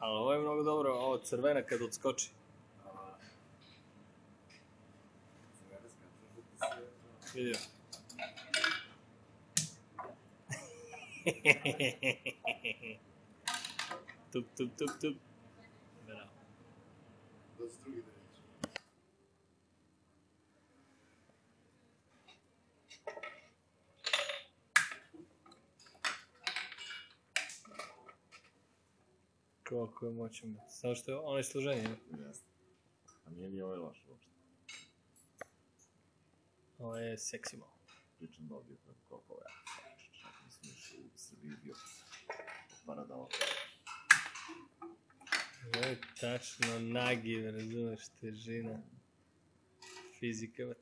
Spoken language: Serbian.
Ali ovo je mnogo dobro, ovo crvena kad odskoči. Vidio. Tup, tup, tup, tup. Bravo. Koliko je moćan. Samo što je ono je složenje. Jeste. A nije ni ovaj loš uopšte. Ovo je seksi malo. Pričam dobio preko koliko ja. Čak mislim još u Srbiji bio paradao. Ovo je tačno nagi, razumeš, težina. Fizika.